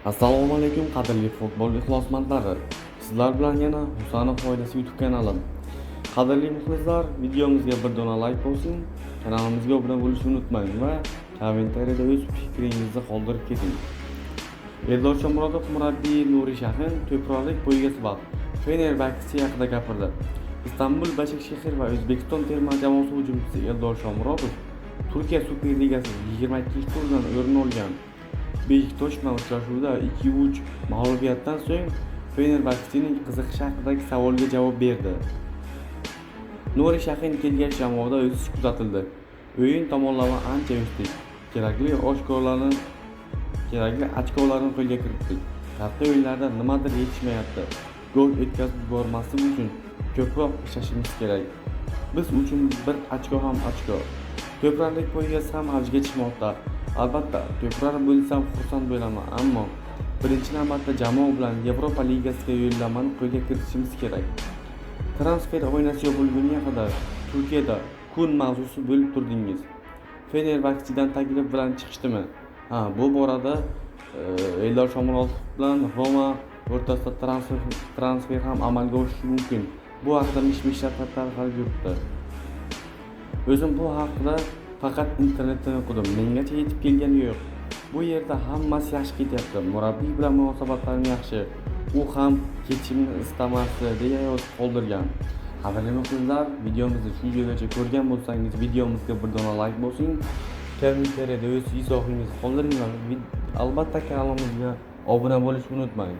Assalomu alaykum qadrli futbol ixlosmandlari. Sizlar bilan yana Husanov foydasi YouTube kanalim. Qadrli muxlislar, videomizga bir dona like bosing, kanalimizga obuna bo'lishni unutmang va kommentariyada o'z fikringizni qoldirib keting. Eldor Shomurodov murabbiy Nuri Shahin to'pronlik poyga sabab Fenerbahçe haqida gapirdi. Istanbul, Başakşehir va O'zbekiston terma jamoasi hujumchisi Eldor Shomurodov Turkiya Superligasi 22-turdan o'rin olgan Beşiktaş bilan uchrashuvda 2-3 mag'lubiyatdan so'ng Fenerbahçening qiziqishi haqidagi savolga javob berdi. Nuri Shahin kelgan jamoada o'sish kuzatildi. O'yin tomonlama ancha o'sdik. Kerakli ochkolarni qo'lga kiritdik. Katta o'yinlarda nimadir yetishmayapti. Gol o'tkazib yubormaslik uchun ko'proq ishlashimiz kerak. Biz uchun bir ochko ham ochko. To'pronlik poygasi ham avjiga chiqmoqda. Albatta, to'prar bo'lsam xursand bo'laman, ammo birinchi navbatda jamoa bilan Yevropa Ligasiga yo'llanmani qo'lga kiritishimiz kerak. Transfer oynasi yopilguniga qadar Turkiyada kun mavzusi bo'lib turdingiz. Fenerbahçedan taklif bilan chiqishdimi? Bu borada Eldor Shomurodov bilan Roma o'rtasida transfer ham amalga oshishi mumkin. Bu haqda mish-mishlar tarqalib yuribdi. O'zim bu haqida faqat internetdan o'qidim. Mengacha yetib kelgani yo'q. Bu yerda hammasi yaxshi ketyapti. Murabbiy bilan munosabatlarim yaxshi. U ham ketishimni istamasdi deya yozib qoldirgan. Qadrli muxlislar, videomizni shu yergacha ko'rgan bo'lsangiz, videomizga bir dona like bosing, kommentariyada o'z izohingizni qoldiring va albatta kanalimizga obuna bo'lishni unutmang.